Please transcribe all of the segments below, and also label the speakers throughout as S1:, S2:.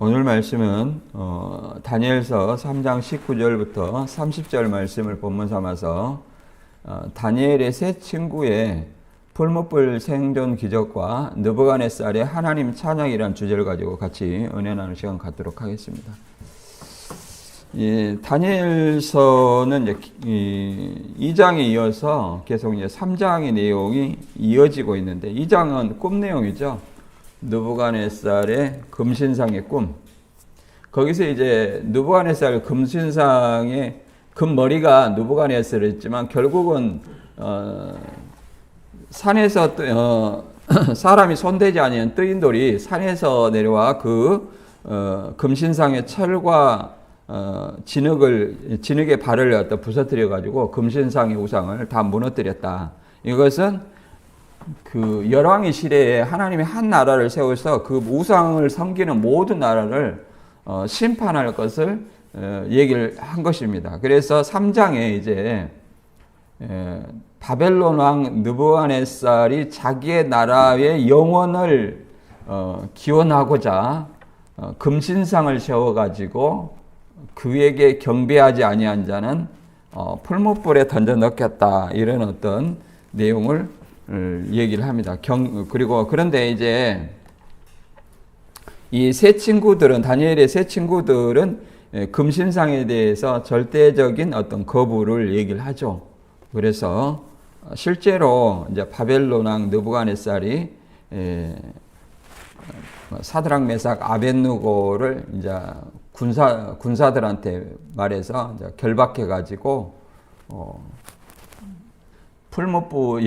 S1: 오늘 말씀은 다니엘서 3장 19절부터 30절 말씀을 본문 삼아서 다니엘의 세 친구의 풀무불 생존 기적과 느부갓네살의 하나님 찬양이라는 주제를 가지고 같이 은혜 나누는 시간 갖도록 하겠습니다. 다니엘서는 이제 2장에 이어서 계속 이제 3장의 내용이 이어지고 있는데 2장은 꿈 내용이죠. 느부갓네살의 금신상의 꿈. 거기서 이제 느부갓네살 금신상의 금머리가 느부갓네살이었지만 결국은 산에서 사람이 손대지 아니한 뜨인 돌이 산에서 내려와 그 금신상의 철과 진흙에 발을 부서뜨려 가지고 금신상의 우상을 다 무너뜨렸다. 이것은 그 열왕의 시대에 하나님이 한 나라를 세워서 그 우상을 섬기는 모든 나라를 심판할 것을 얘기를 한 것입니다. 그래서 3장에 이제 바벨론 왕 느부갓네살이 자기의 나라의 영원을 기원하고자 금신상을 세워가지고 그에게 경배하지 아니한 자는 풀무불에 던져 넣겠다, 이런 어떤 내용을 얘기를 합니다. 그런데 이제 이 세 친구들은, 다니엘의 세 친구들은 금신상에 대해서 절대적인 어떤 거부를 얘기를 하죠. 그래서 실제로 이제 바벨론 왕 느부갓네살이 사드락 메삭 아벳느고를 이제 군사들한테 말해서 이제 결박해 가지고 풀무불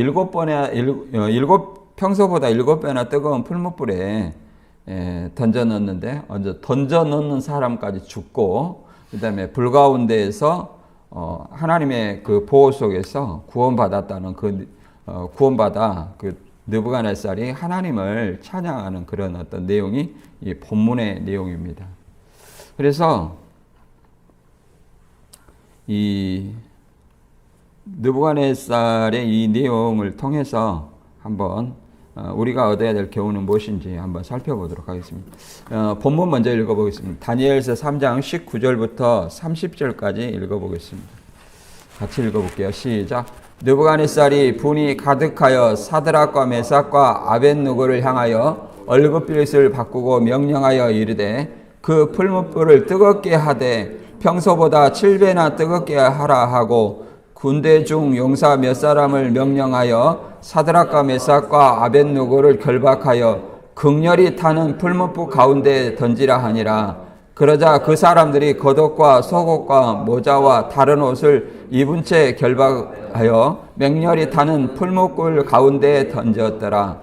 S1: 평소보다 7배나 뜨거운 풀무불에 던져 넣었는데, 던져 넣는 사람까지 죽고, 그 다음에 불 가운데에서 하나님의 그 보호 속에서 구원받았다는 구원받아 그 느부갓네살이 하나님을 찬양하는 그런 어떤 내용이 이 본문의 내용입니다. 그래서 이 느부갓네살의 이 내용을 통해서 한번 우리가 얻어야 될 교훈은 무엇인지 한번 살펴보도록 하겠습니다. 본문 먼저 읽어보겠습니다. 다니엘서 3장 19절부터 30절까지 읽어보겠습니다. 같이 읽어볼게요. 시작. 느부갓네살이 분이 가득하여 사드락과 메삭과 아벳느고를 향하여 얼굴빛을 바꾸고 명령하여 이르되 그 풀무불을 뜨겁게 하되 평소보다 7배나 뜨겁게 하라 하고 군대 중 용사 몇 사람을 명령하여 사드락과 메삭과 아벳느고를 결박하여 극렬히 타는 풀무불 가운데 던지라 하니라. 그러자 그 사람들이 겉옷과 속옷과 모자와 다른 옷을 입은 채 결박하여 맹렬히 타는 풀무불 가운데 던졌더라.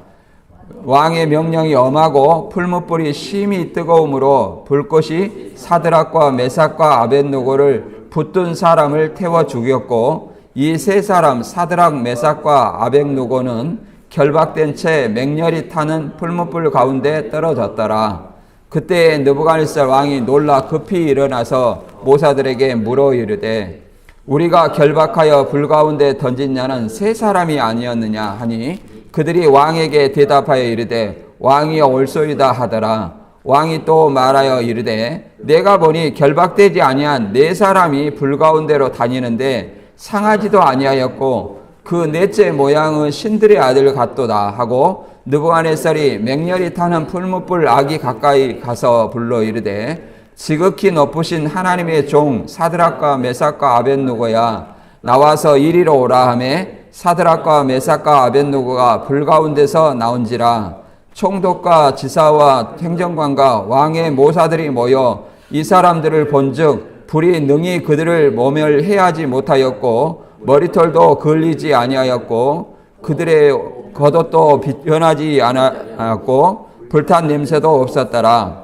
S1: 왕의 명령이 엄하고 풀무불이 심히 뜨거우므로 불꽃이 사드락과 메삭과 아벳느고를 붙든 사람을 태워 죽였고, 이 세 사람 사드락 메삭과 아벳느고는 결박된 채 맹렬히 타는 풀무불 가운데 떨어졌더라. 그때 느부갓네살 왕이 놀라 급히 일어나서 모사들에게 물어 이르되 우리가 결박하여 불 가운데 던진 자는 세 사람이 아니었느냐 하니, 그들이 왕에게 대답하여 이르되 왕이여 올소이다 하더라. 왕이 또 말하여 이르되 내가 보니 결박되지 아니한 네 사람이 불 가운데로 다니는데 상하지도 아니하였고 그 넷째 모양은 신들의 아들 같도다 하고, 느부갓네살이 맹렬히 타는 풀무불 악이 가까이 가서 불러 이르되 지극히 높으신 하나님의 종 사드락과 메삭과 아벳느고야, 나와서 이리로 오라 하매 사드락과 메삭과 아벳느고가 불 가운데서 나온지라. 총독과 지사와 행정관과 왕의 모사들이 모여 이 사람들을 본즉 불이 능히 그들을 모멸해하지 못하였고 머리털도 걸리지 아니하였고 그들의 겉옷도 변하지 않았고 불탄 냄새도 없었더라.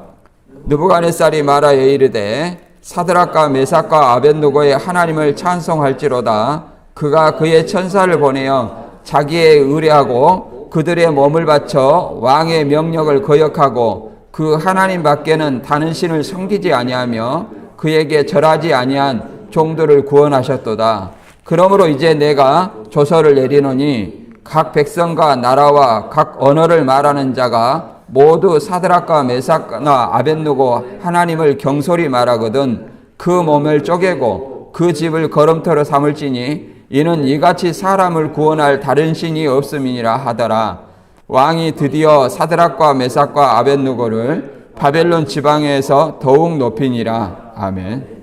S1: 느부갓네살이 말하여 이르되 사드락과 메삭과 아벳느고의 하나님을 찬송할지로다. 그가 그의 천사를 보내어 자기의 의뢰하고 그들의 몸을 바쳐 왕의 명령을 거역하고 그 하나님 밖에는 다른 신을 섬기지 아니하며 그에게 절하지 아니한 종들을 구원하셨도다. 그러므로 이제 내가 조서를 내리노니 각 백성과 나라와 각 언어를 말하는 자가 모두 사드락과 메삭과 아벳느고 하나님을 경솔히 말하거든 그 몸을 쪼개고 그 집을 거름터로 삼을지니 이는 이같이 사람을 구원할 다른 신이 없음이니라 하더라. 왕이 드디어 사드락과 메삭과 아벳느고를 바벨론 지방에서 더욱 높이니라. 아멘.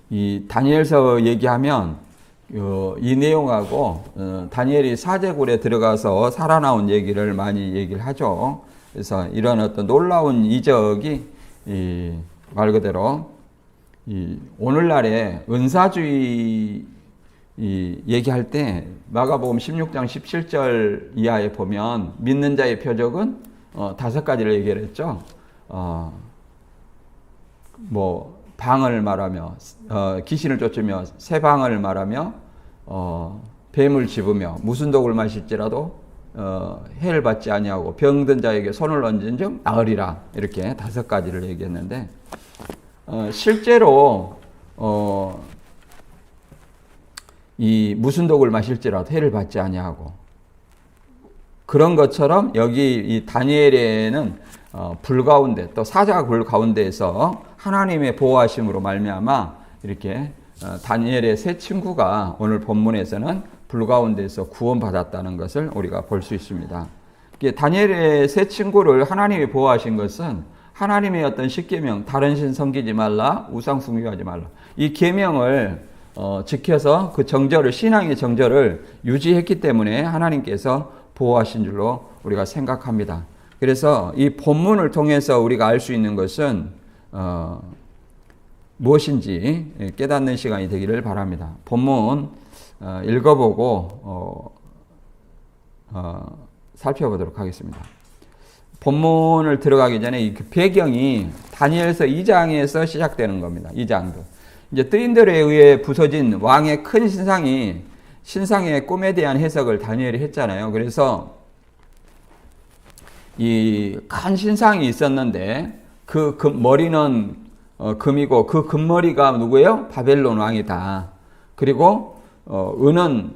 S1: 이 다니엘서 얘기하면 이 내용하고 다니엘이 사제굴에 들어가서 살아나온 얘기를 많이 얘기를 하죠. 그래서 이런 어떤 놀라운 이적이 말 그대로 오늘날의 은사주의 얘기할 때 마가복음 16장 17절 이하에 보면 믿는 자의 표적은 5가지를 얘기를 했죠. 뭐 방을 말하며 귀신을 쫓으며 새 방을 말하며 뱀을 집으며 무슨 독을 마실지라도 해를 받지 아니하고 병든 자에게 손을 얹은 즉 나으리라. 이렇게 5가지를 얘기했는데 실제로 이 무슨 독을 마실지라도 해를 받지 아니하고 그런 것처럼 여기 이 다니엘에는 불 가운데 또 사자 불 가운데에서 하나님의 보호하심으로 말미암아 이렇게 다니엘의 세 친구가 오늘 본문에서는 불 가운데에서 구원받았다는 것을 우리가 볼 수 있습니다. 다니엘의 세 친구를 하나님이 보호하신 것은 하나님의 어떤 십계명, 다른 신 섬기지 말라, 우상 숭배하지 말라. 이 계명을 지켜서 그 정절을, 신앙의 정절을 유지했기 때문에 하나님께서 보호하신 줄로 우리가 생각합니다. 그래서 이 본문을 통해서 우리가 알 수 있는 것은 무엇인지 깨닫는 시간이 되기를 바랍니다. 본문 읽어보고 살펴보도록 하겠습니다. 본문을 들어가기 전에 이 배경이 다니엘서 2장에서 시작되는 겁니다. 2장도. 이제 뜨인들에 의해 부서진 왕의 큰 신상의 꿈에 대한 해석을 다니엘이 했잖아요. 그래서 이 큰 신상이 있었는데 그 머리는 금이고 그 금머리가 누구예요? 바벨론 왕이다. 그리고 은은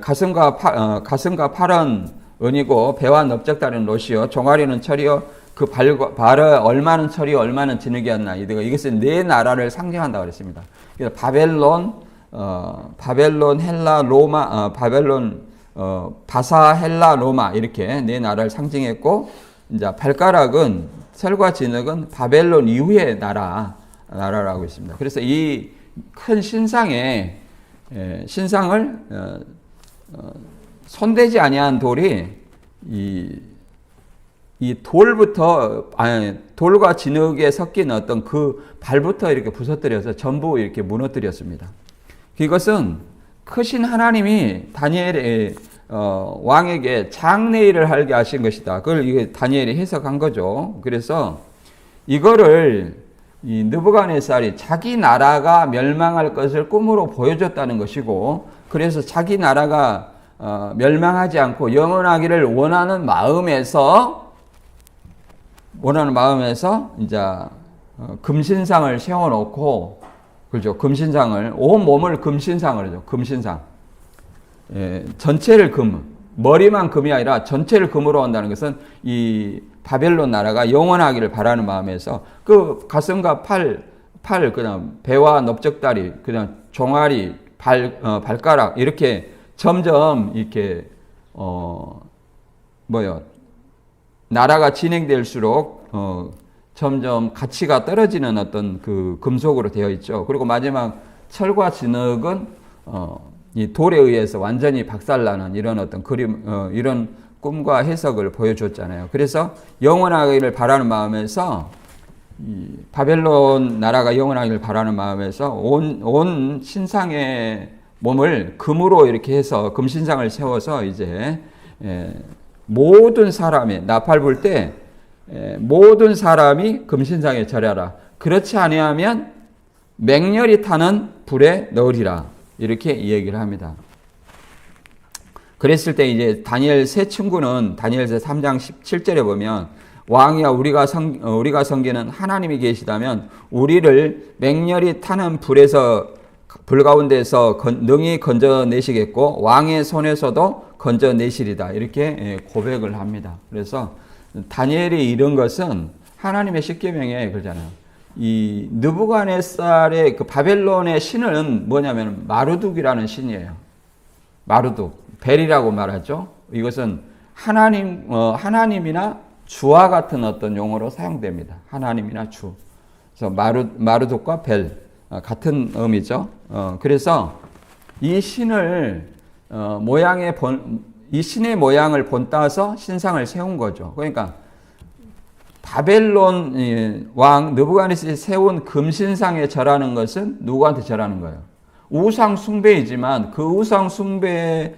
S1: 가슴과 팔은 은이고 배와 넓적다리는 롯이요 종아리는 철이요 그 발에 얼마는 철이요 얼마는 진흙이었나. 이것은 네 나라를 상징한다고 그랬습니다. 그래서 바벨론 헬라 로마 바사 헬라 로마 이렇게 네 나라를 상징했고 이제 발가락은 철과 진흙은 바벨론 이후의 나라라고 있습니다. 그래서 이 큰 신상을 손대지 아니한 돌이 이 돌과 진흙에 섞인 어떤 그 발부터 이렇게 부서뜨려서 전부 이렇게 무너뜨렸습니다. 이것은 크신 하나님이 다니엘의 왕에게 장래일을 알게 하신 것이다. 그걸 이게 다니엘이 해석한 거죠. 그래서 이거를 이 느부갓네살이 자기 나라가 멸망할 것을 꿈으로 보여줬다는 것이고, 그래서 자기 나라가 멸망하지 않고 영원하기를 원하는 마음에서 이제 금신상을 세워놓고, 그렇죠? 금신상을 온 몸을 금신상을 하죠. 금신상. 전체를 머리만 금이 아니라 전체를 금으로 한다는 것은 이 바벨론 나라가 영원하기를 바라는 마음에서 그 가슴과 팔 그냥 배와 넓적다리, 그냥 종아리, 발가락 이렇게 점점 이렇게 나라가 진행될수록 점점 가치가 떨어지는 어떤 그 금속으로 되어 있죠. 그리고 마지막 철과 진흙은 이 돌에 의해서 완전히 박살나는 이런 어떤 그림, 이런 꿈과 해석을 보여줬잖아요. 그래서 영원하기를 바라는 마음에서 이 바벨론 나라가 영원하기를 바라는 마음에서 온 신상의 몸을 금으로 이렇게 해서 금신상을 세워서 이제 모든 사람이 나팔 불 때 모든 사람이 금신상에 절하라. 그렇지 아니하면 맹렬히 타는 불에 넣으리라. 이렇게 이야기를 합니다. 그랬을 때 이제 다니엘 세 친구는 다니엘서 3장 17절에 보면 왕이야 우리가 섬기는 하나님이 계시다면 우리를 맹렬히 타는 불에서 불 가운데서 능히 건져내시겠고 왕의 손에서도 건져내시리다. 이렇게 고백을 합니다. 그래서 다니엘이 이런 것은 하나님의 십계명에 그러잖아요. 이 느부갓네살의 그 바벨론의 신은 뭐냐면 마르둑이라는 신이에요. 마르둑, 벨이라고 말하죠. 이것은 하나님이나 주와 같은 어떤 용어로 사용됩니다. 하나님이나 주. 그래서 마르둑과 벨 같은 의미죠. 그래서 이 신을 이 신의 모양을 본따서 신상을 세운 거죠. 그러니까 바벨론 왕 느부갓네살이 세운 금신상에 절하는 것은 누구한테 절하는 거예요? 우상 숭배이지만 그 우상 숭배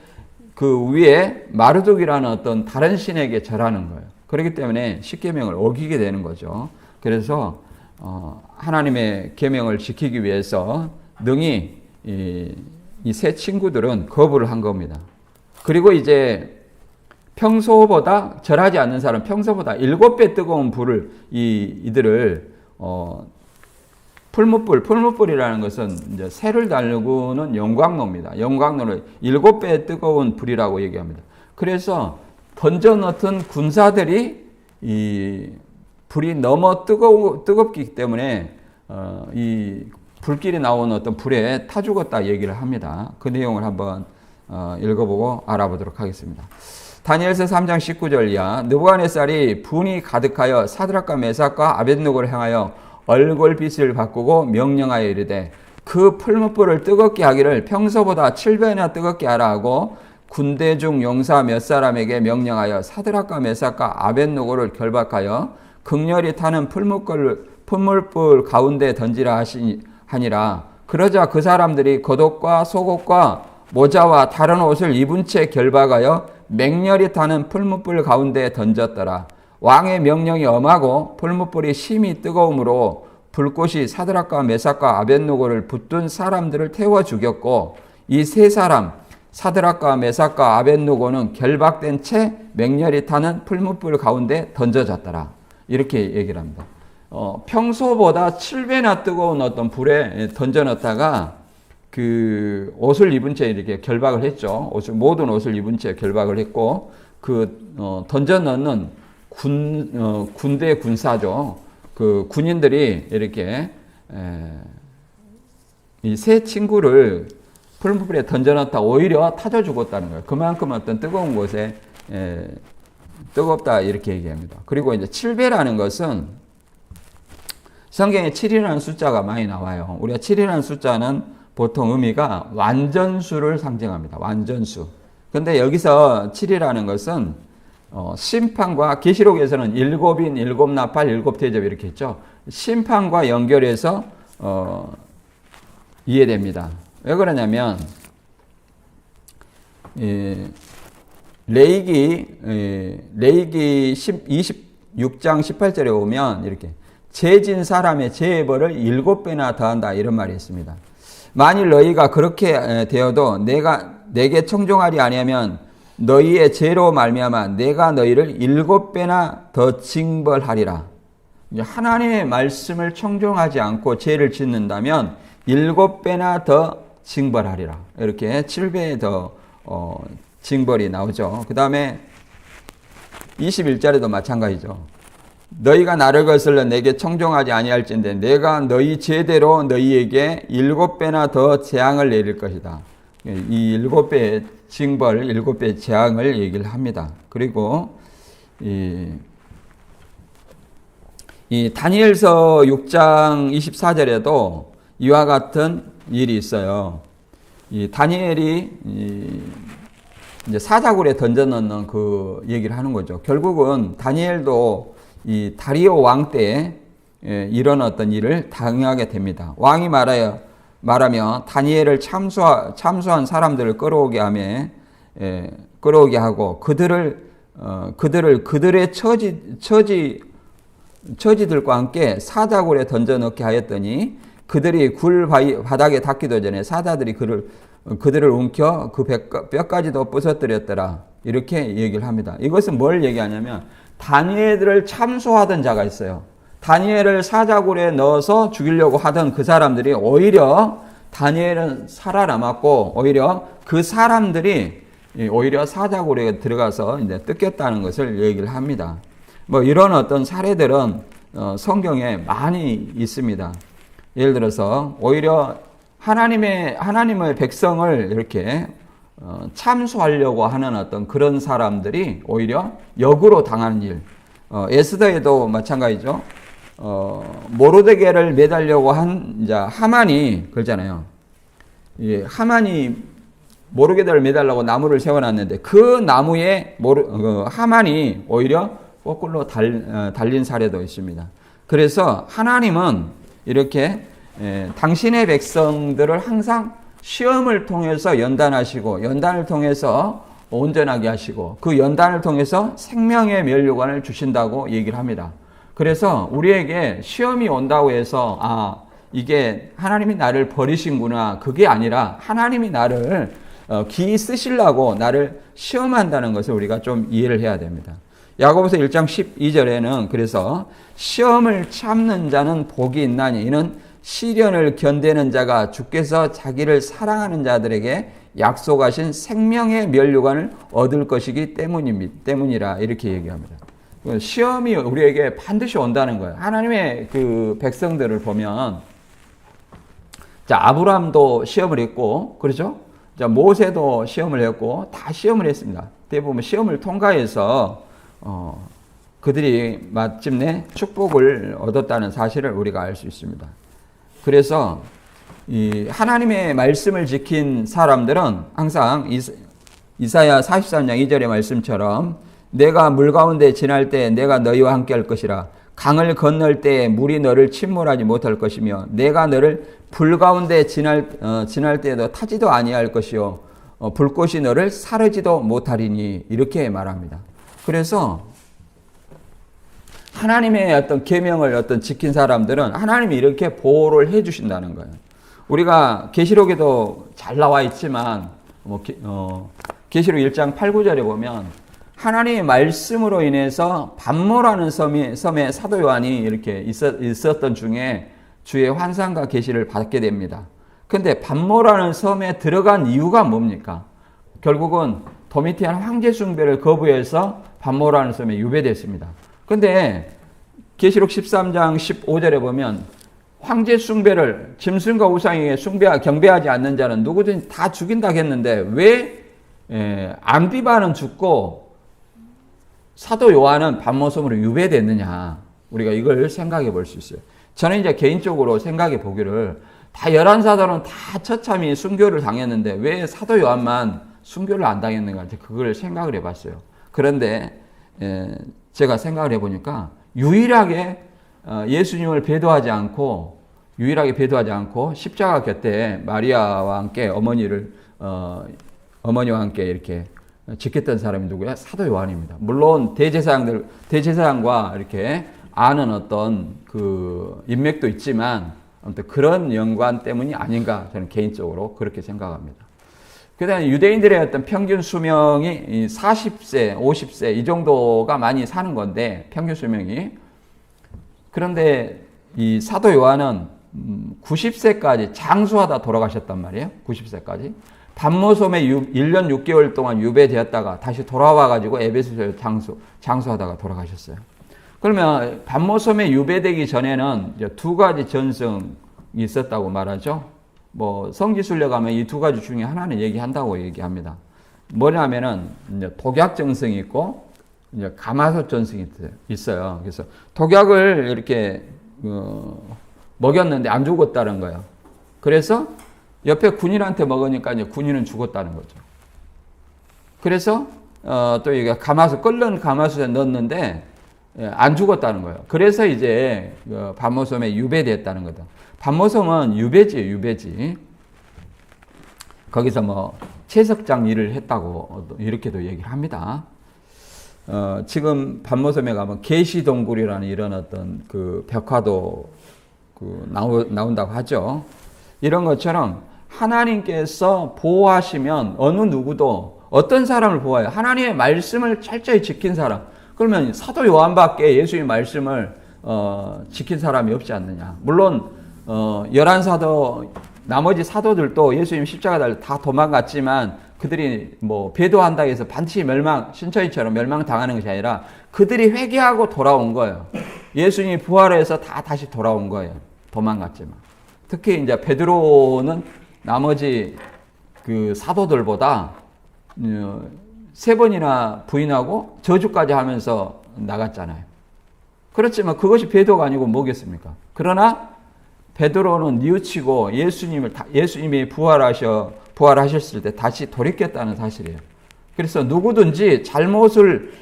S1: 그 위에 마르둑이라는 어떤 다른 신에게 절하는 거예요. 그렇기 때문에 십계명을 어기게 되는 거죠. 그래서 하나님의 계명을 지키기 위해서 능히 이 세 친구들은 거부를 한 겁니다. 그리고 이제 평소보다 절하지 않는 사람, 평소보다 7배 뜨거운 불을 이들을 풀무불이라는 것은 이제 새를 달구는 영광로입니다. 영광로를 7배 뜨거운 불이라고 얘기합니다. 그래서 던져 넣던 군사들이 이 불이 너무 뜨겁기 때문에 이 불길이 나오는 어떤 불에 타 죽었다 얘기를 합니다. 그 내용을 한번 읽어보고 알아보도록 하겠습니다. 다니엘서 3장 19절 이하 느부갓네살이 분이 가득하여 사드락과 메삭과 아벳느고를 향하여 얼굴빛을 바꾸고 명령하여 이르되 그 풀무불을 뜨겁게 하기를 평소보다 7배나 뜨겁게 하라 하고 군대 중 용사 몇 사람에게 명령하여 사드락과 메삭과 아벳느고를 결박하여 극렬히 타는 풀무불 가운데 던지라 하니라. 그러자 그 사람들이 겉옷과 속옷과 모자와 다른 옷을 입은 채 결박하여 맹렬히 타는 풀무불 가운데 던졌더라. 왕의 명령이 엄하고 풀무불이 심히 뜨거움으로 불꽃이 사드락과 메삭과 아벳느고를 붙든 사람들을 태워 죽였고 이 세 사람 사드락과 메삭과 아벳느고는 결박된 채 맹렬히 타는 풀무불 가운데 던져졌더라. 이렇게 얘기를 합니다. 평소보다 7배나 뜨거운 어떤 불에 던져놨다가 그 옷을 입은 채 이렇게 결박을 했죠. 모든 옷을 입은 채 결박을 했고 던져 넣는 군대 군사죠. 그 군인들이 이렇게 이 세 친구를 풀무불에 던져놨다 오히려 타져 죽었다는 거예요. 그만큼 어떤 뜨거운 곳에 뜨겁다 이렇게 얘기합니다. 그리고 이제 7배라는 것은 성경에 7이라는 숫자가 많이 나와요. 우리가 7이라는 숫자는 보통 의미가 완전수를 상징합니다. 완전수. 근데 여기서 7이라는 것은 심판과 계시록에서는 7인, 7나팔, 7대접 이렇게 했죠. 심판과 연결해서 이해됩니다. 왜 그러냐면 레위기 26장 18절에 보면 이렇게 죄진 사람의 죄의 벌을 7배나 더한다 이런 말이 있습니다. 만일 너희가 그렇게 되어도 내게 청종하지 아니하면 너희의 죄로 말미암아 내가 너희를 7배나 더 징벌하리라. 하나님의 말씀을 청종하지 않고 죄를 짓는다면 7배나 더 징벌하리라. 이렇게 7배 더 징벌이 나오죠. 그 다음에 21절에도 마찬가지죠. 너희가 나를 거슬러 내게 청종하지 아니할진대 내가 너희 죄대로 너희에게 7배나 더 재앙을 내릴 것이다. 이 7배의 징벌, 7배의 재앙을 얘기를 합니다. 그리고 이 다니엘서 6장 24절에도 이와 같은 일이 있어요. 이 다니엘이 이제 사자굴에 던져넣는 그 얘기를 하는 거죠. 결국은 다니엘도 이 다리오 왕 때에 이런 어떤 일을 당하게 됩니다. 왕이 말하며 다니엘을 참수한 사람들을 끌어오게 하고 그들의 처지들과 함께 사자굴에 던져 넣게 하였더니 그들이 굴 바닥에 닿기도 전에 사자들이 그들을 움켜 그 뼈까지도 부서뜨렸더라. 이렇게 얘기를 합니다. 이것은 뭘 얘기하냐면 다니엘을 참소하던 자가 있어요. 다니엘을 사자굴에 넣어서 죽이려고 하던 그 사람들이 오히려 다니엘은 살아남았고 오히려 그 사람들이 오히려 사자굴에 들어가서 이제 뜯겼다는 것을 얘기를 합니다. 뭐 이런 어떤 사례들은 성경에 많이 있습니다. 예를 들어서 오히려 하나님의 백성을 이렇게 참수하려고 하는 어떤 그런 사람들이 오히려 역으로 당하는 일. 에스더에도 마찬가지죠. 모르드게를 매달려고 한 자 하만이 그러잖아요. 예, 하만이 모르드게를 매달라고 나무를 세워놨는데 그 나무에 하만이 오히려 거꾸로 달린 사례도 있습니다. 그래서 하나님은 이렇게 당신의 백성들을 항상 시험을 통해서 연단하시고 연단을 통해서 온전하게 하시고 그 연단을 통해서 생명의 면류관을 주신다고 얘기를 합니다. 그래서 우리에게 시험이 온다고 해서 이게 하나님이 나를 버리신구나 그게 아니라 하나님이 나를 기이 쓰시려고 나를 시험한다는 것을 우리가 좀 이해를 해야 됩니다. 야고보서 1장 12절에는 그래서 시험을 참는 자는 복이 있나니 이는 시련을 견디는 자가 주께서 자기를 사랑하는 자들에게 약속하신 생명의 면류관을 얻을 것이기 때문이라 이렇게 얘기합니다. 시험이 우리에게 반드시 온다는 거예요. 하나님의 그 백성들을 보면 자 아브라함도 시험을 했고 그렇죠? 자 모세도 시험을 했고 다 시험을 했습니다. 대부분 시험을 통과해서 그들이 마침내 축복을 얻었다는 사실을 우리가 알 수 있습니다. 그래서 이 하나님의 말씀을 지킨 사람들은 항상 이사야 43장 2절의 말씀처럼 내가 물 가운데 지날 때 내가 너희와 함께 할 것이라 강을 건널 때 물이 너를 침몰하지 못할 것이며 내가 너를 불 가운데 지날 때에도 타지도 아니할 것이요 불꽃이 너를 사르지도 못하리니 이렇게 말합니다. 그래서 하나님의 어떤 계명을 지킨 사람들은 하나님이 이렇게 보호를 해 주신다는 거예요. 우리가 계시록에도 잘 나와 있지만 계시록 1장 8, 9절에 보면 하나님의 말씀으로 인해서 반모라는 섬에 사도 요한이 이렇게 있었던 중에 주의 환상과 계시를 받게 됩니다. 근데 반모라는 섬에 들어간 이유가 뭡니까? 결국은 도미티안 황제 숭배를 거부해서 반모라는 섬에 유배됐습니다. 근데 계시록 13장 15절에 보면 황제 숭배를 짐승과 우상에게 경배하지 않는 자는 누구든지 다 죽인다 했는데 왜 안비바는 죽고 사도 요한은 반모섬으로 유배됐느냐. 우리가 이걸 생각해 볼 수 있어요. 저는 이제 개인적으로 생각해 보기를 다 11사도는 다 처참히 순교를 당했는데 왜 사도 요한만 순교를 안 당했는가 그걸 생각을 해 봤어요. 그런데 제가 생각을 해 보니까 유일하게 예수님을 배도하지 않고 십자가 곁에 마리아와 함께 어머니와 함께 이렇게 지켰던 사람이 누구야? 사도 요한입니다. 물론 대제사장과 이렇게 아는 어떤 그 인맥도 있지만 아무튼 그런 연관 때문이 아닌가 저는 개인적으로 그렇게 생각합니다. 그다음에 유대인들의 어떤 평균 수명이 40세, 50세 이 정도가 많이 사는 건데 평균 수명이 그런데 이 사도 요한은 90세까지 장수하다 돌아가셨단 말이에요. 90세까지. 반모섬에 1년 6개월 동안 유배되었다가 다시 돌아와가지고 에베소에 장수하다가 돌아가셨어요. 그러면 반모섬에 유배되기 전에는 이제 두 가지 전승이 있었다고 말하죠. 뭐 성지순례 가면 이 두 가지 중에 하나는 얘기한다고 얘기합니다. 뭐냐면은 이제 독약 전승이 있고 이제 가마솥 전승이 있어요. 그래서 독약을 이렇게 먹였는데 안 죽었다는 거예요. 그래서 옆에 군인한테 먹으니까 이제 군인은 죽었다는 거죠. 그래서 또 이게 끓는 가마솥에 넣었는데 안 죽었다는 거예요. 그래서 이제 반모섬에 유배됐다는 거다. 반모섬은 유배지. 거기서 뭐 채석장 일을 했다고 이렇게도 얘기를 합니다. 지금 반모섬에 가면 계시동굴이라는 이런 어떤 그 벽화도 나온다고 하죠. 이런 것처럼 하나님께서 보호하시면 어느 누구도 어떤 사람을 보호해요. 하나님의 말씀을 철저히 지킨 사람. 그러면 사도 요한밖에 예수의 말씀을 지킨 사람이 없지 않느냐. 물론 11사도 나머지 사도들도 예수님 십자가 달려 다 도망갔지만 그들이 뭐 배도한다 해서 반드시 신처이처럼 멸망당하는 것이 아니라 그들이 회개하고 돌아온 거예요. 예수님이 부활해서 다 다시 돌아온 거예요. 도망갔지만. 특히 이제 베드로는 나머지 그 사도들보다 3번이나 부인하고 저주까지 하면서 나갔잖아요. 그렇지만 그것이 배도가 아니고 뭐겠습니까? 그러나 베드로는 뉘우치고 예수님이 부활하셨을 때 다시 돌이켰다는 사실이에요. 그래서 누구든지 잘못을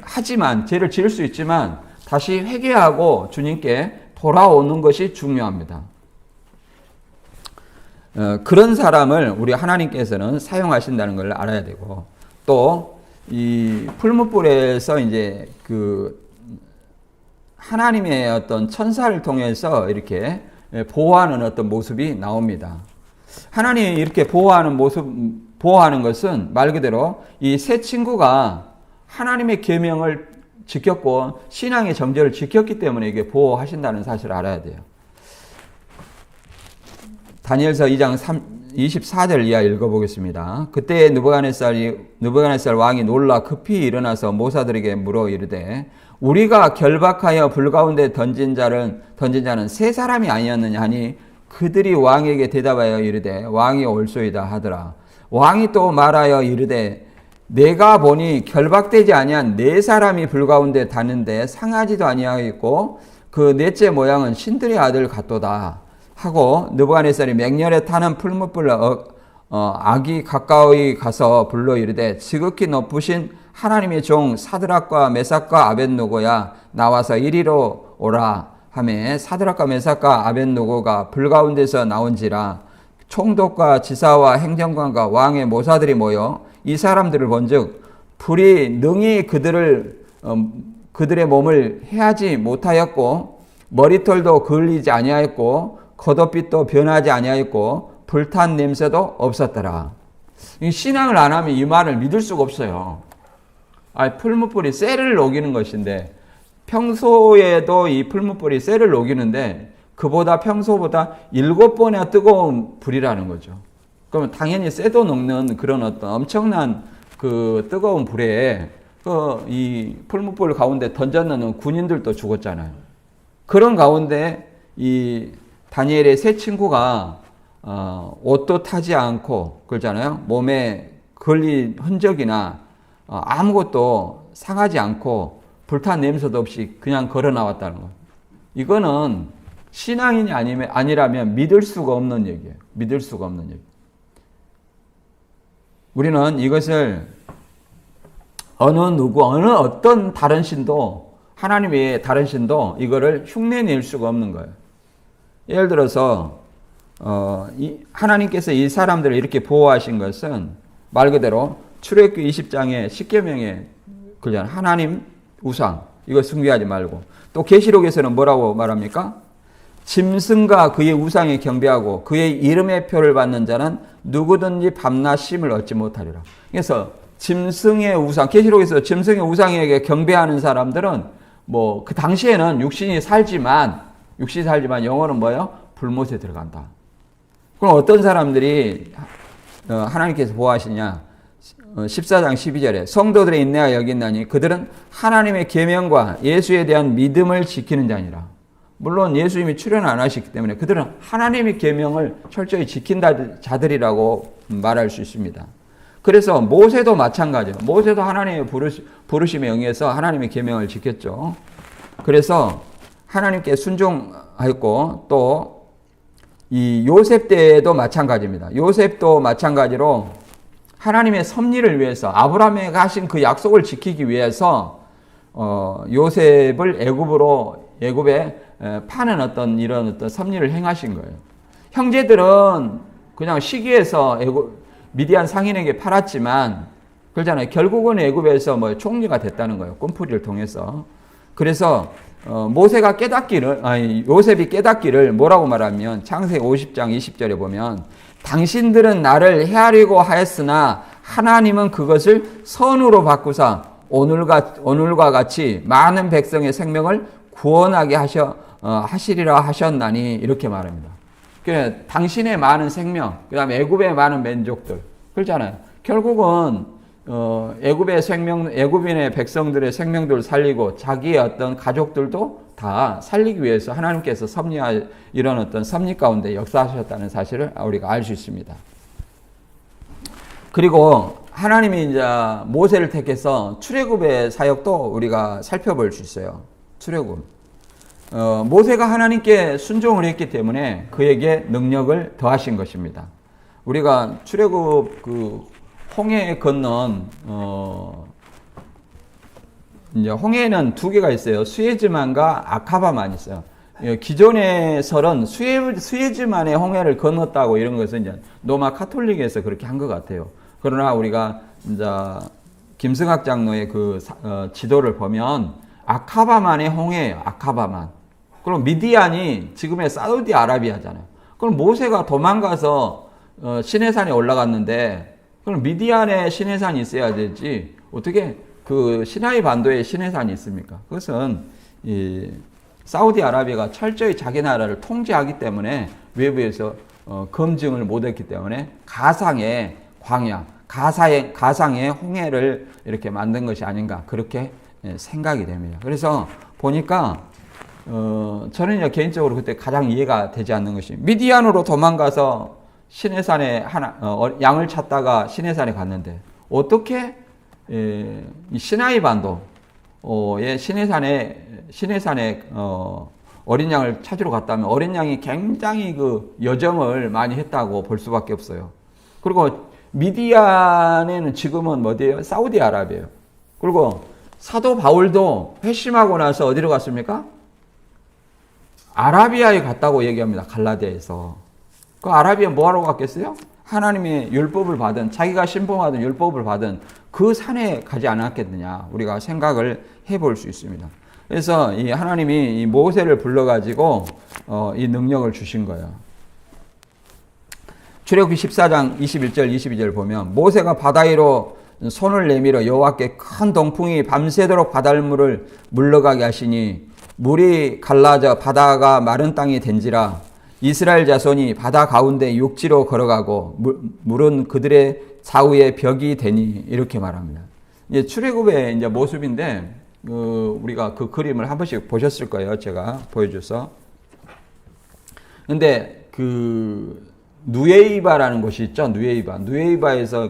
S1: 하지만 죄를 지을 수 있지만 다시 회개하고 주님께 돌아오는 것이 중요합니다. 그런 사람을 우리 하나님께서는 사용하신다는 걸 알아야 되고, 또 이 풀무불에서 이제 그 하나님의 어떤 천사를 통해서 이렇게 보호하는 어떤 모습이 나옵니다. 하나님이 이렇게 보호하는 것은 말 그대로 이 세 친구가 하나님의 계명을 지켰고 신앙의 정절을 지켰기 때문에 이게 보호하신다는 사실을 알아야 돼요. 다니엘서 2장 24절 이하 읽어보겠습니다. 그때 느부갓네살 왕이 놀라 급히 일어나서 모사들에게 물어 이르되 우리가 결박하여 불 가운데 던진 자는 세 사람이 아니었느냐 하니 그들이 왕에게 대답하여 이르되 왕이 올소이다 하더라. 왕이 또 말하여 이르되 내가 보니 결박되지 아니한 4사람이 불 가운데 닿는데 상하지도 아니하였고 그 넷째 모양은 신들의 아들 같도다 하고 느부갓네살이 맹렬에 타는 풀무불 악이 가까이 가서 불러 이르되 지극히 높으신 하나님의 종 사드락과 메삭과 아벳노고야 나와서 이리로 오라 하매 사드락과 메삭과 아벳노고가 불 가운데서 나온지라. 총독과 지사와 행정관과 왕의 모사들이 모여 이 사람들을 본즉 불이 능히 그들의 몸을 해하지 못하였고 머리털도 그을리지 아니하였고 겉옷빛도 변하지 아니하였고 불탄 냄새도 없었더라. 신앙을 안 하면 이 말을 믿을 수가 없어요. 풀무불이 쇠를 녹이는 것인데 평소에도 이 풀무불이 쇠를 녹이는데 그보다 평소보다 7번이나 뜨거운 불이라는 거죠. 그러면 당연히 쇠도 녹는 그런 어떤 엄청난 그 뜨거운 불에 이 풀무불 가운데 던져넣는 군인들도 죽었잖아요. 그런 가운데 이 다니엘의 세 친구가 옷도 타지 않고 그러잖아요. 몸에 걸린 흔적이나 아무것도 상하지 않고 불탄 냄새도 없이 그냥 걸어 나왔다는 거. 이거는 신앙인이 아니라면 믿을 수가 없는 얘기예요. 믿을 수가 없는 얘기. 우리는 이것을 어떤 다른 신도, 하나님의 다른 신도 이거를 흉내낼 수가 없는 거예요. 예를 들어서 하나님께서 이 사람들을 이렇게 보호하신 것은 말 그대로 출애굽기 20장에 10계명에 그냥 하나님 우상 이거 숭배하지 말고, 또 계시록에서는 뭐라고 말합니까? 짐승과 그의 우상에 경배하고 그의 이름의 표를 받는 자는 누구든지 밤낮 쉼을 얻지 못하리라. 그래서 짐승의 우상, 계시록에서 짐승의 우상에게 경배하는 사람들은 뭐 그 당시에는 육신이 살지만 영어는 뭐예요? 불못에 들어간다. 그럼 어떤 사람들이 하나님께서 보호하시냐? 14장 12절에 성도들의 인내하 여긴나니 그들은 하나님의 계명과 예수에 대한 믿음을 지키는 자니라. 물론 예수님이 출연 안 하시기 때문에 그들은 하나님의 계명을 철저히 지킨 자들이라고 말할 수 있습니다. 그래서 모세도 마찬가지예요. 모세도 하나님의 부르심에 응해서 하나님의 계명을 지켰죠. 그래서 하나님께 순종하였고, 또 이 요셉 때도 마찬가지입니다. 요셉도 마찬가지로 하나님의 섭리를 위해서 아브라함에게 하신 그 약속을 지키기 위해서 요셉을 애굽에 파는 이런 어떤 섭리를 행하신 거예요. 형제들은 그냥 시기해서 미디안 상인에게 팔았지만 그러잖아요. 결국은 애굽에서 총리가 됐다는 거예요. 꿈풀이를 통해서. 그래서 요셉이 깨닫기를 뭐라고 말하면 창세기 50장 20절에 보면 당신들은 나를 해하려고 하였으나 하나님은 그것을 선으로 바꾸사 오늘과 같이 많은 백성의 생명을 구원하게 하시리라 하셨나니 이렇게 말합니다. 그래, 당신의 많은 생명, 그 다음에 애굽의 많은 민족들. 그렇잖아요. 결국은, 애굽의 애굽인의 백성들의 생명들을 살리고 자기의 어떤 가족들도 다 살리기 위해서 하나님께서 이런 어떤 섭리 가운데 역사하셨다는 사실을 우리가 알 수 있습니다. 그리고 하나님이 이제 모세를 택해서 출애굽의 사역도 우리가 살펴볼 수 있어요. 출애굽. 모세가 하나님께 순종을 했기 때문에 그에게 능력을 더하신 것입니다. 우리가 출애굽 홍해 건넌 이제 홍해에는 두 개가 있어요. 수에즈만과 아카바만 있어요. 기존의 설은 수에즈만의 홍해를 건넜다고 이런 것은 이제 로마 카톨릭에서 그렇게 한 것 같아요. 그러나 우리가 이제 김승학 장로의 지도를 보면 아카바만의 홍해예요. 아카바만. 그럼 미디안이 지금의 사우디아라비아잖아요. 그럼 모세가 도망가서 시내산에 올라갔는데 그럼 미디안에 시내산이 있어야 되지 어떻게 그 시나이 반도에 시내산이 있습니까? 그것은 이 사우디아라비아가 철저히 자기 나라를 통제하기 때문에 외부에서 검증을 못했기 때문에 가상의 광야, 가상의 홍해를 이렇게 만든 것이 아닌가 그렇게 생각이 됩니다. 그래서 보니까 저는 개인적으로 그때 가장 이해가 되지 않는 것이 미디안으로 도망가서 시내산에 양을 찾다가 시내산에 갔는데 어떻게 이 시나이 반도의 시내산에 어린 양을 찾으러 갔다면 어린 양이 굉장히 그 여정을 많이 했다고 볼 수밖에 없어요. 그리고 미디안에는 지금은 어디예요? 사우디아라비아예요. 그리고 사도 바울도 회심하고 나서 어디로 갔습니까? 아라비아에 갔다고 얘기합니다. 갈라디아에서. 그 아라비아 뭐하러 갔겠어요? 하나님의 율법을 받은 자기가 신봉하던 율법을 받은 그 산에 가지 않았겠느냐 우리가 생각을 해볼 수 있습니다. 그래서 이 하나님이 이 모세를 불러가지고 이 능력을 주신 거예요. 출애굽기 14장 21절 22절 보면 모세가 바다 위로 손을 내밀어 여호와께 큰 동풍이 밤새도록 바닷물을 물러가게 하시니 물이 갈라져 바다가 마른 땅이 된지라 이스라엘 자손이 바다 가운데 육지로 걸어가고 물은 그들의 좌우에 벽이 되니 이렇게 말합니다. 이제 출애굽의 이제 모습인데 우리가 그 그림을 한 번씩 보셨을 거예요. 제가 보여줘서. 근데 누에이바라는 곳이 있죠. 누에이바에서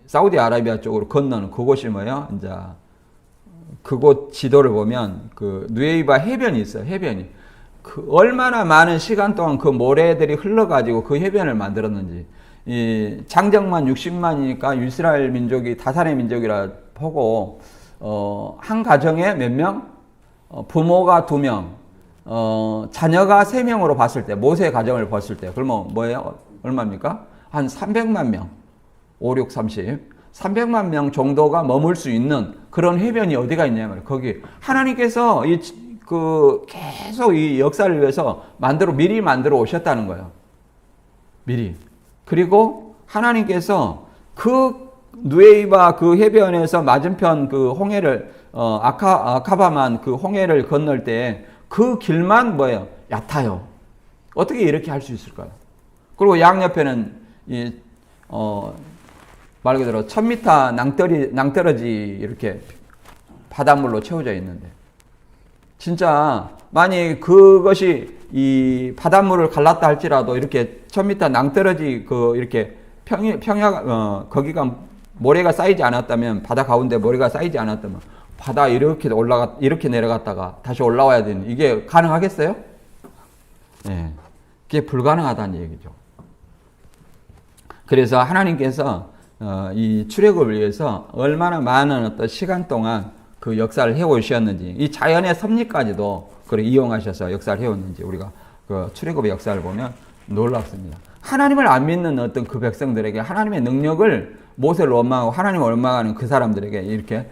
S1: 사우디아라비아 쪽으로 건너는 그곳이 뭐예요? 이제 그곳 지도를 보면 누에이바 해변이 있어요. 해변이. 얼마나 많은 시간 동안 그 모래들이 흘러가지고 그 해변을 만들었는지. 이 장정만 60만이니까 이스라엘 민족이 다산의 민족이라 보고 한 가정에 몇 명? 부모가 2명, 자녀가 3명으로 봤을 때 모세의 가정을 봤을 때 그러면 뭐예요? 얼마입니까? 한 300만 명. 5, 6, 30. 300만 명 정도가 머물 수 있는 그런 해변이 어디가 있냐면 거기 하나님께서 계속 이 역사를 위해서 미리 만들어 오셨다는 거예요. 미리. 그리고 하나님께서 그 누에이바 그 해변에서 맞은편 그 홍해를 아카바만 그 홍해를 건널 때 그 길만 뭐예요? 얕아요. 어떻게 이렇게 할 수 있을까요? 그리고 양옆에는 말 그대로 1000m 낭떠러지 이렇게 바닷물로 채워져 있는데 진짜 만약 그것이 이 바닷물을 갈랐다 할지라도 이렇게 1000m 낭떠러지 이렇게 거기가 모래가 쌓이지 않았다면 바다 가운데 모래가 쌓이지 않았다면 바다 이렇게 내려갔다가 다시 올라와야 되는 이게 가능하겠어요? 네, 그게 불가능하다는 얘기죠. 그래서 하나님께서 이 출애굽을 위해서 얼마나 많은 어떤 시간 동안 그 역사를 해오셨는지 이 자연의 섭리까지도 그걸 이용하셔서 역사를 해왔는지 우리가 그 출애굽의 역사를 보면 놀랍습니다. 하나님을 안 믿는 어떤 그 백성들에게 하나님의 능력을 모세를 원망하고 하나님을 원망하는 그 사람들에게 이렇게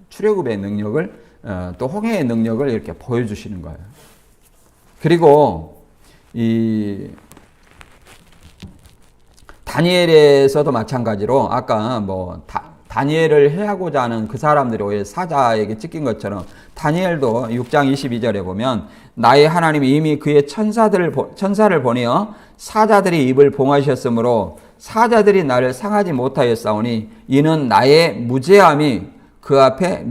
S1: 출애굽의 능력을 또 홍해의 능력을 이렇게 보여주시는 거예요. 그리고 이 다니엘에서도 마찬가지로 아까 다니엘을 해하고자 하는 그 사람들이 오히려 사자에게 찢긴 것처럼 다니엘도 6장 22절에 보면 나의 하나님이 이미 그의 천사를 보내어 사자들의 입을 봉하셨으므로 사자들이 나를 상하지 못하였사오니 이는 나의 무죄함이 그 앞에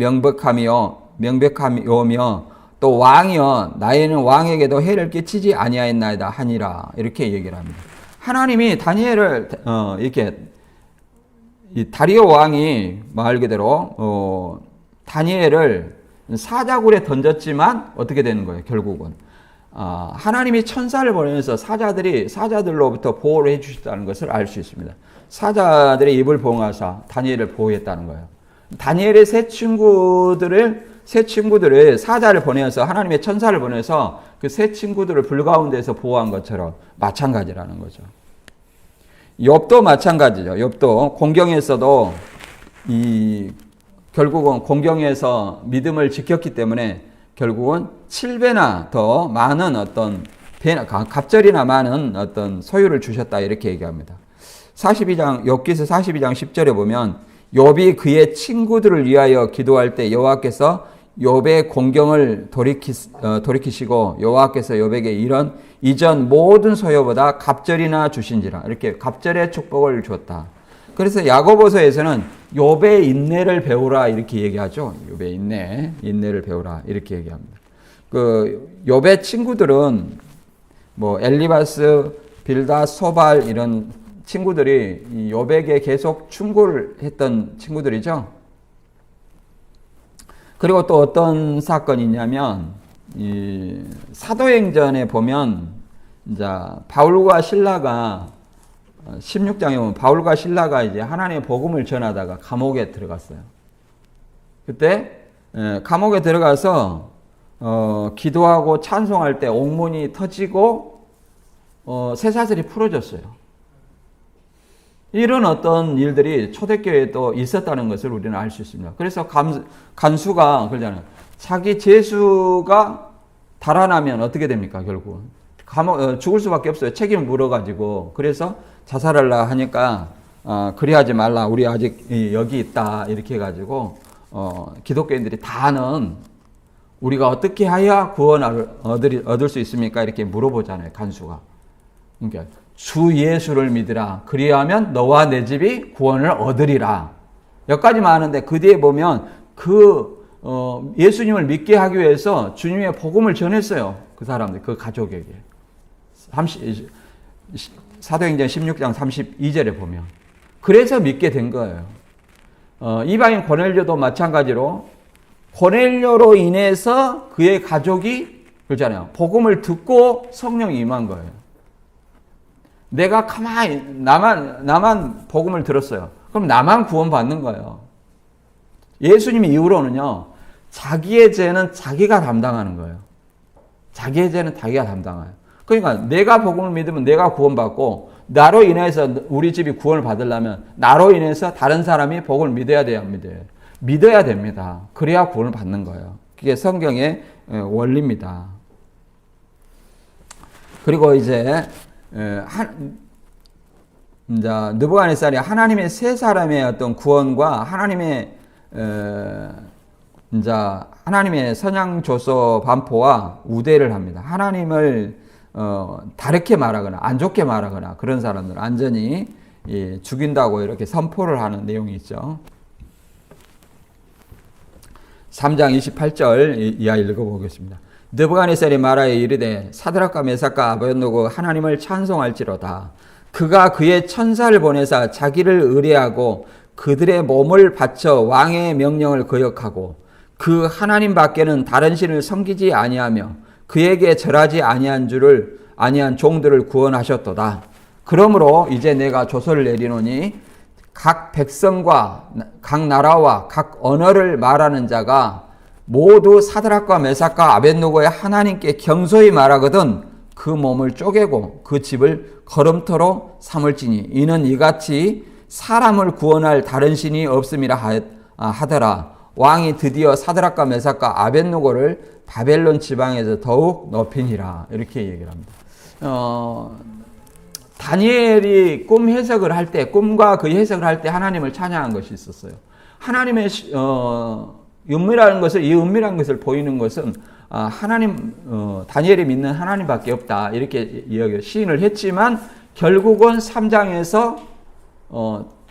S1: 명백함이오며 또 왕이여 나이는 왕에게도 해를 끼치지 아니하였나이다 하니라. 이렇게 얘기를 합니다. 하나님이 다니엘을 이렇게 이 다리오 왕이 말 그대로 다니엘을 사자굴에 던졌지만 어떻게 되는 거예요? 결국은 하나님이 천사를 보내면서 사자들로부터 보호를 해주셨다는 것을 알 수 있습니다. 사자들의 입을 봉하사 다니엘을 보호했다는 거예요. 다니엘의 세 친구들을 사자를 보내서 하나님의 천사를 보내서 그 세 친구들을 불가운데서 보호한 것처럼 마찬가지라는 거죠. 욥도 마찬가지죠. 욥도 공경에서도 결국은 공경에서 믿음을 지켰기 때문에 결국은 7배나 더 많은 갑절이나 많은 어떤 소유를 주셨다 이렇게 얘기합니다. 욥기서 42장 10절에 보면 욥이 그의 친구들을 위하여 기도할 때 여호와께서 욥의 공경을 돌이키시고 여호와께서 욥에게 이런 이전 모든 소유보다 갑절이나 주신지라. 이렇게 갑절의 축복을 주었다. 그래서 야고보서에서는 욥의 인내를 배우라 이렇게 얘기하죠. 욥의 인내를 배우라 이렇게 얘기합니다. 그 욥의 친구들은 뭐 엘리바스, 빌다, 소발 이런 친구들이 이 욥에게 계속 충고를 했던 친구들이죠. 그리고 또 어떤 사건이 있냐면 이 사도행전에 보면 이제 바울과 신라가 16장에 보면 바울과 신라가 이제 하나님의 복음을 전하다가 감옥에 들어갔어요. 그때 감옥에 들어가서 기도하고 찬송할 때 옥문이 터지고 쇠사슬이 풀어졌어요. 이런 어떤 일들이 초대교회에도 있었다는 것을 우리는 알 수 있습니다. 그래서 간수가 그러잖아요. 자기 재수가 달아나면 어떻게 됩니까? 결국은 죽을 수밖에 없어요. 책임을 물어가지고. 그래서 자살하려 하니까 그리하지 말라. 우리 아직 여기 있다. 이렇게 해가지고 기독교인들이 다 아는 우리가 어떻게 해야 구원을 얻을 수 있습니까? 이렇게 물어보잖아요. 간수가. 그러니까 주 예수를 믿으라. 그리하면 너와 내 집이 구원을 얻으리라. 여기까지만 하는데 그 뒤에 보면 예수님을 믿게 하기 위해서 주님의 복음을 전했어요. 그 사람들, 그 가족에게. 사도행전 16장 32절에 보면. 그래서 믿게 된 거예요. 이방인 고넬료도 마찬가지로 고넬료로 인해서 그의 가족이 그렇잖아요. 복음을 듣고 성령이 임한 거예요. 내가 가만히 나만 복음을 들었어요. 그럼 나만 구원받는 거예요. 예수님이 이후로는요. 자기의 죄는 자기가 담당하는 거예요. 자기의 죄는 자기가 담당해요. 그러니까 내가 복음을 믿으면 내가 구원받고 나로 인해서 우리 집이 구원을 받으려면 나로 인해서 다른 사람이 복음을 믿어야 돼요, 안 믿어요? 믿어야 됩니다. 그래야 구원을 받는 거예요. 그게 성경의 원리입니다. 그리고 이제 느부갓네살이 하나님의 세 사람의 어떤 구원과 하나님의 선양조서 반포와 우대를 합니다. 하나님을 다르게 말하거나 안 좋게 말하거나 그런 사람들 완전히 죽인다고 이렇게 선포를 하는 내용이 있죠. 3장 28절 이하 읽어보겠습니다. 느부갓네살이 말하여 이르되 사드락과 메삭과 아벳노고 하나님을 찬송할지로다. 그가 그의 천사를 보내사 자기를 의뢰하고 그들의 몸을 바쳐 왕의 명령을 거역하고 그 하나님 밖에는 다른 신을 섬기지 아니하며 그에게 절하지 아니한 종들을 구원하셨도다. 그러므로 이제 내가 조서를 내리노니 각 백성과 각 나라와 각 언어를 말하는 자가 모두 사드락과 메삭과 아벳노고의 하나님께 경소히 말하거든 그 몸을 쪼개고 그 집을 거름터로 삼을지니 이는 이같이 사람을 구원할 다른 신이 없음이라 하더라. 왕이 드디어 사드락과 메삭과 아벳노고를 바벨론 지방에서 더욱 높이니라. 이렇게 얘기를 합니다. 다니엘이 꿈과 그 해석을 할 때 하나님을 찬양한 것이 있었어요. 하나님의 은밀한 것을, 이 은밀한 것을 보이는 것은 하나님, 다니엘이 믿는 하나님밖에 없다. 이렇게 시인을 했지만 결국은 3장에서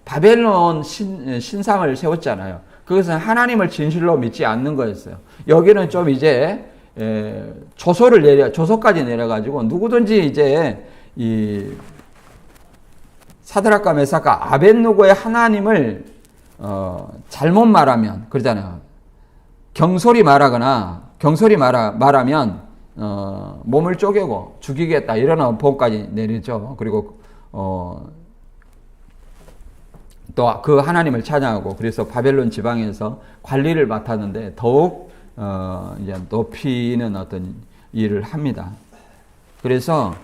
S1: 바벨론 신상을 세웠잖아요. 그것은 하나님을 진실로 믿지 않는 거였어요. 여기는 좀 이제 조소까지 내려가지고 누구든지 이제 이 사드락과 메삭과 아벳느고의 하나님을 잘못 말하면 그러잖아요. 경솔히 말하면 몸을 쪼개고 죽이겠다 이런 법까지 내리죠. 그리고 또 그 하나님을 찬양하고 그래서 바벨론 지방에서 관리를 맡았는데 더욱 이제 높이는 어떤 일을 합니다. 그래서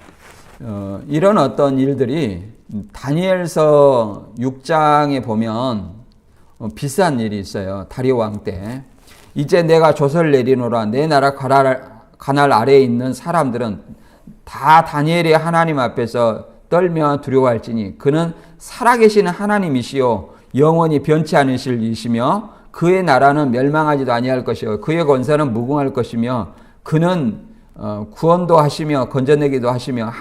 S1: 이런 어떤 일들이 다니엘서 6장에 보면 비슷한 일이 있어요. 다리오 왕 때. 이제 내가 조서를 내리노라. 내 나라 가날 아래에 있는 사람들은 다 다니엘의 하나님 앞에서 떨며 두려워할지니 그는 살아계시는 하나님이시요 영원히 변치 않으실 이시며 그의 나라는 멸망하지도 아니할 것이요 그의 권세는 무궁할 것이며 그는 구원도 하시며 건져내기도 하시며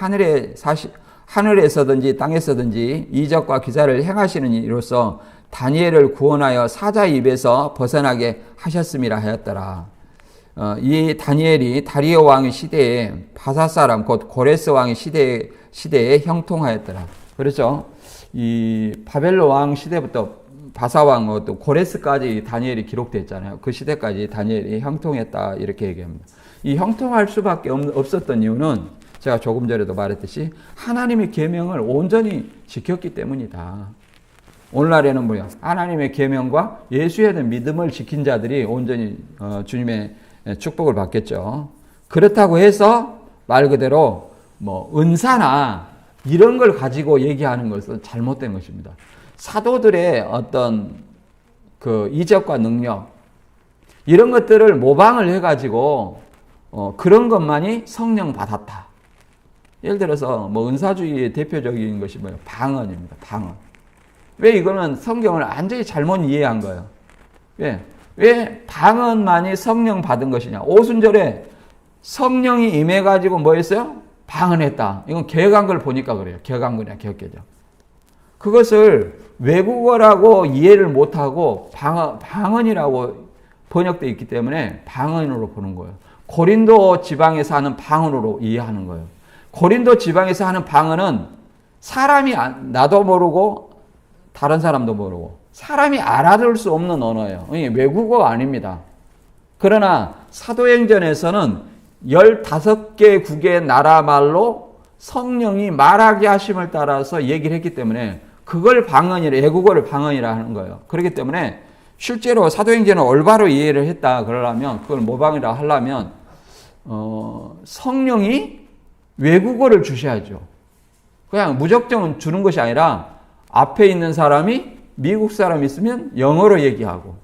S1: 하늘에서든지 땅에서든지 이적과 기사를 행하시는 이로써 다니엘을 구원하여 사자의 입에서 벗어나게 하셨음이라 하였더라. 이 다니엘이 다리오 왕의 시대에 바사 사람 곧 고레스 왕의 시대에 형통하였더라. 그렇죠. 이 바벨론 왕 시대부터 바사 왕 또 고레스까지 다니엘이 기록됐잖아요. 그 시대까지 다니엘이 형통했다 이렇게 얘기합니다. 이 형통할 수밖에 없었던 이유는 제가 조금 전에도 말했듯이 하나님의 계명을 온전히 지켰기 때문이다. 오늘날에는 뭐야? 하나님의 계명과 예수에 대한 믿음을 지킨 자들이 온전히 주님의 축복을 받겠죠. 그렇다고 해서 말 그대로 뭐 은사나 이런 걸 가지고 얘기하는 것은 잘못된 것입니다. 사도들의 어떤 그 이적과 능력 이런 것들을 모방을 해가지고 그런 것만이 성령 받았다. 예를 들어서 뭐 은사주의의 대표적인 것이 뭐예요? 방언입니다. 방언. 왜 이거는 성경을 완전히 잘못 이해한 거예요? 왜 방언만이 성령 받은 것이냐? 오순절에 성령이 임해가지고 뭐 했어요? 방언했다. 이건 개혁한 걸 보니까 그래요. 개혁한 거냐, 개혁개정. 그것을 외국어라고 이해를 못하고 방언이라고 번역되어 있기 때문에 방언으로 보는 거예요. 고린도 지방에서 하는 방언으로 이해하는 거예요. 고린도 지방에서 하는 방언은 사람이 나도 모르고 다른 사람도 모르고 사람이 알아들을 수 없는 언어예요. 외국어가 아닙니다. 그러나 사도행전에서는 15개 국의 나라 말로 성령이 말하게 하심을 따라서 얘기를 했기 때문에 그걸 방언이라, 외국어를 방언이라 하는 거예요. 그렇기 때문에 실제로 사도행전을 올바로 이해를 했다 그러려면 그걸 모방이라 하려면 성령이 외국어를 주셔야죠. 그냥 무작정 주는 것이 아니라 앞에 있는 사람이 미국 사람 있으면 영어로 얘기하고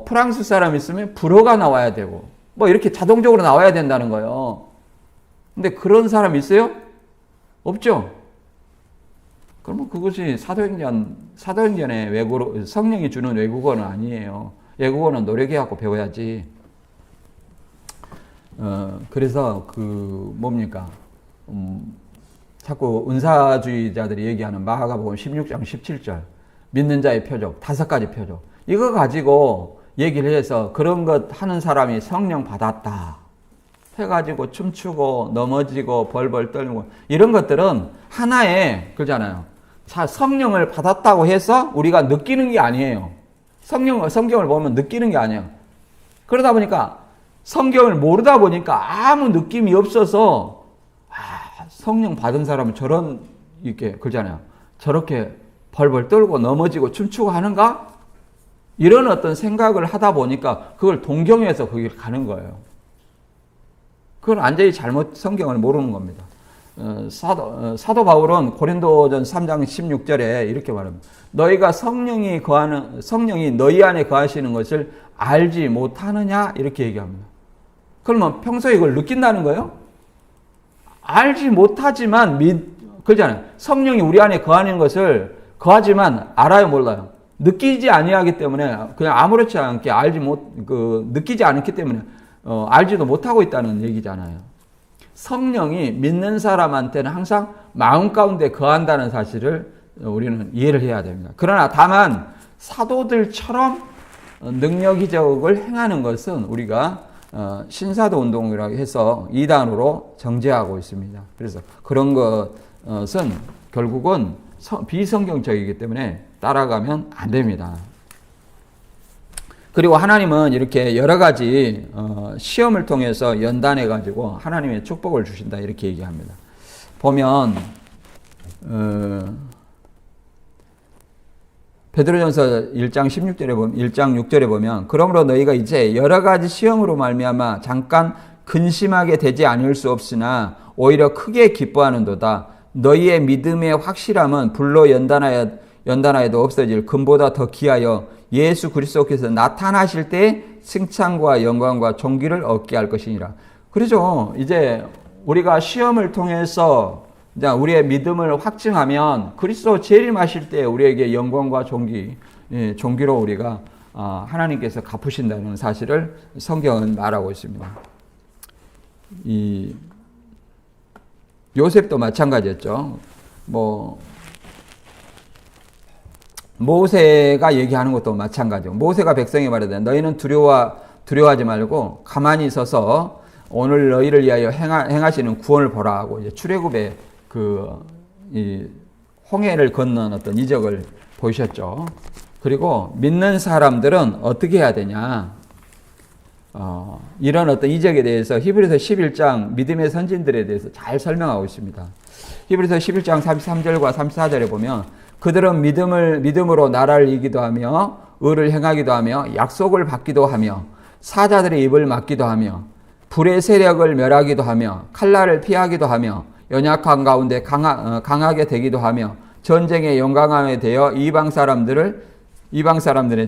S1: 프랑스 사람 있으면 불어가 나와야 되고 뭐 이렇게 자동적으로 나와야 된다는 거예요. 근데 그런 사람 있어요? 없죠? 그러면 그것이 사도행전의 외국어, 성령이 주는 외국어는 아니에요. 외국어는 노력해갖고 배워야지. 그래서 뭡니까? 자꾸 은사주의자들이 얘기하는 마가복음 16장 17절 믿는 자의 표적 5가지 표적 이거 가지고 얘기를 해서 그런 것 하는 사람이 성령 받았다 해가지고 춤추고 넘어지고 벌벌 떨고 이런 것들은 하나의 그러잖아요. 성령을 받았다고 해서 우리가 느끼는 게 아니에요. 성경을 보면 느끼는 게 아니에요. 그러다 보니까 성경을 모르다 보니까 아무 느낌이 없어서 성령 받은 사람은 이렇게 그러잖아요. 저렇게 벌벌 떨고 넘어지고 춤추고 하는가? 이런 어떤 생각을 하다 보니까 그걸 동경해서 거기를 가는 거예요. 그건 완전히 잘못 성경을 모르는 겁니다. 사도 바울은 고린도전 3장 16절에 이렇게 말합니다. 너희가 성령이 너희 안에 거하시는 것을 알지 못하느냐? 이렇게 얘기합니다. 그러면 평소에 이걸 느낀다는 거예요? 알지 못하지만 그러잖아요. 성령이 우리 안에 거하는 것을 거하지만 알아요, 몰라요? 느끼지 아니하기 때문에 그냥 아무렇지 않게 느끼지 않기 때문에 알지도 못하고 있다는 얘기잖아요. 성령이 믿는 사람한테는 항상 마음 가운데 거한다는 사실을 우리는 이해를 해야 됩니다. 그러나 다만 사도들처럼 능력 이적을 행하는 것은 우리가 신사도 운동이라고 해서 이단으로 정죄하고 있습니다. 그래서 그런 것은 결국은 비성경적이기 때문에 따라가면 안 됩니다. 그리고 하나님은 이렇게 여러 가지 시험을 통해서 연단해 가지고 하나님의 축복을 주신다 이렇게 얘기합니다. 보면 베드로전서 1장 16절에 보면 1장 6절에 보면 그러므로 너희가 이제 여러 가지 시험으로 말미암아 잠깐 근심하게 되지 않을 수 없으나 오히려 크게 기뻐하는도다. 너희의 믿음의 확실함은 불로 연단하여도 없어질 금보다 더 귀하여 예수 그리스도께서 나타나실 때 칭찬과 영광과 존귀를 얻게 할 것이니라. 그렇죠. 이제 우리가 시험을 통해서 우리의 믿음을 확증하면 그리스도 재림하실 때 우리에게 영광과 존귀로 우리가 하나님께서 갚으신다는 사실을 성경은 말하고 있습니다. 이 요셉도 마찬가지였죠. 모세가 얘기하는 것도 마찬가지고 모세가 백성에 말하되 너희는 두려워하지 말고 가만히 있어서 오늘 너희를 위하여 행하시는 구원을 보라 하고 이제 출애굽의 이 홍해를 건넌 어떤 이적을 보이셨죠. 그리고 믿는 사람들은 어떻게 해야 되냐? 이런 어떤 이적에 대해서 히브리서 11장 믿음의 선진들에 대해서 잘 설명하고 있습니다. 히브리서 11장 33절과 34절에 보면 그들은 믿음으로 나라를 이기도 하며 의를 행하기도 하며 약속을 받기도 하며 사자들의 입을 막기도 하며 불의 세력을 멸하기도 하며 칼날을 피하기도 하며 연약한 가운데 강하게 되기도 하며 전쟁의 영광함에 대여 이방 사람들의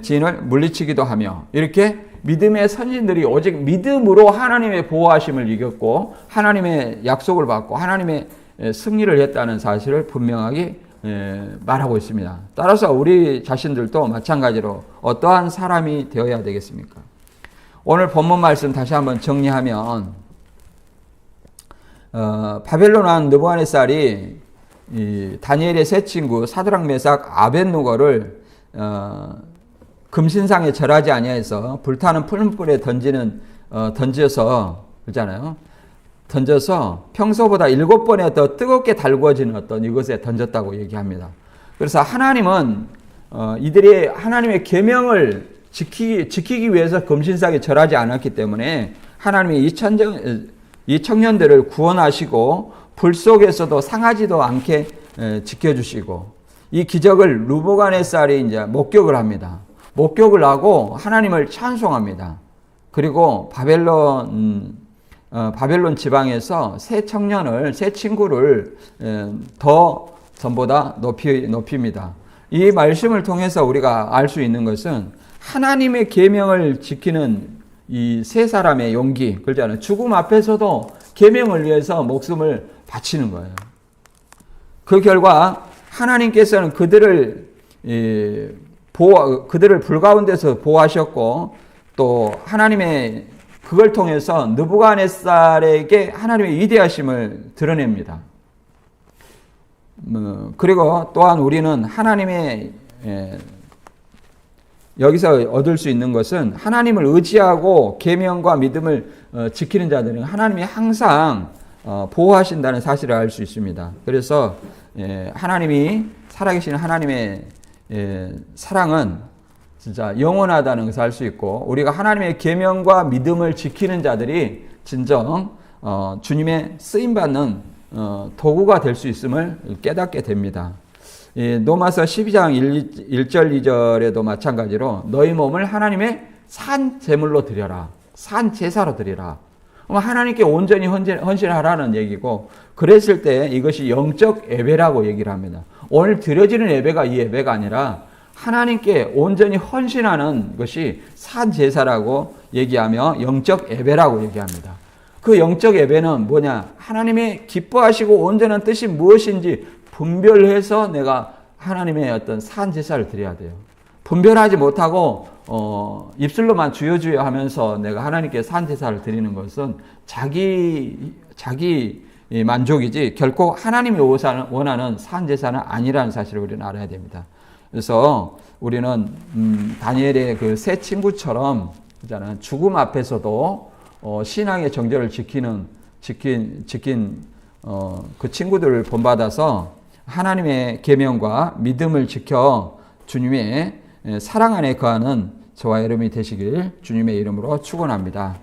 S1: 진을 물리치기도 하며 이렇게 믿음의 선진들이 오직 믿음으로 하나님의 보호하심을 이겼고 하나님의 약속을 받고 하나님의 승리를 했다는 사실을 분명하게 말하고 있습니다. 따라서 우리 자신들도 마찬가지로 어떠한 사람이 되어야 되겠습니까? 오늘 본문 말씀 다시 한번 정리하면 바벨론 왕 느부갓네살이 다니엘의 세 친구 사드락 메삭 아벳느고를 금신상에 절하지 아니하여서 불타는 풀무불에 던져서 그렇잖아요. 던져서 평소보다 7번에 더 뜨겁게 달구어지는 어떤 이것에 던졌다고 얘기합니다. 그래서 하나님은 이들이 하나님의 계명을 지키기 위해서 금신상에 절하지 않았기 때문에 하나님이 이 청년들을 구원하시고 불 속에서도 상하지도 않게 지켜주시고 이 기적을 느부갓네살이 이제 목격을 합니다. 목격을 하고 하나님을 찬송합니다. 그리고 바벨론 지방에서 새 친구를 더 전보다 높입니다. 이 말씀을 통해서 우리가 알 수 있는 것은 하나님의 계명을 지키는 이 세 사람의 용기, 그렇잖아요. 죽음 앞에서도 계명을 위해서 목숨을 바치는 거예요. 그 결과 하나님께서는 그들을 불 가운데서 보호하셨고 또 하나님의 그걸 통해서 느부갓네살에게 하나님의 위대하심을 드러냅니다. 그리고 또한 우리는 하나님의 여기서 얻을 수 있는 것은 하나님을 의지하고 계명과 믿음을 지키는 자들은 하나님이 항상 보호하신다는 사실을 알 수 있습니다. 그래서 하나님이 살아계신 하나님의 사랑은 진짜 영원하다는 것을 알 수 있고 우리가 하나님의 계명과 믿음을 지키는 자들이 진정 주님의 쓰임받는 도구가 될 수 있음을 깨닫게 됩니다. 로마서 12장 1절 2절에도 마찬가지로 너희 몸을 하나님의 산 제물로 드려라. 산 제사로 드리라. 하나님께 온전히 헌신하라는 얘기고 그랬을 때 이것이 영적 예배라고 얘기를 합니다. 오늘 드려지는 예배가 이 예배가 아니라 하나님께 온전히 헌신하는 것이 산 제사라고 얘기하며 영적 예배라고 얘기합니다. 그 영적 예배는 뭐냐? 하나님의 기뻐하시고 온전한 뜻이 무엇인지 분별해서 내가 하나님의 어떤 산 제사를 드려야 돼요. 분별하지 못하고 입술로만 주여 주여 하면서 내가 하나님께 산제사를 드리는 것은 자기 만족이지 결코 하나님이 원하는 산제사는 아니라는 사실을 우리는 알아야 됩니다. 그래서 우리는 다니엘의 그 세 친구처럼 죽음 앞에서도 신앙의 정절을 지킨 그 친구들을 본받아서 하나님의 계명과 믿음을 지켜 주님의 사랑 안에 거하는 저와 여러분이 되시길 주님의 이름으로 축원합니다.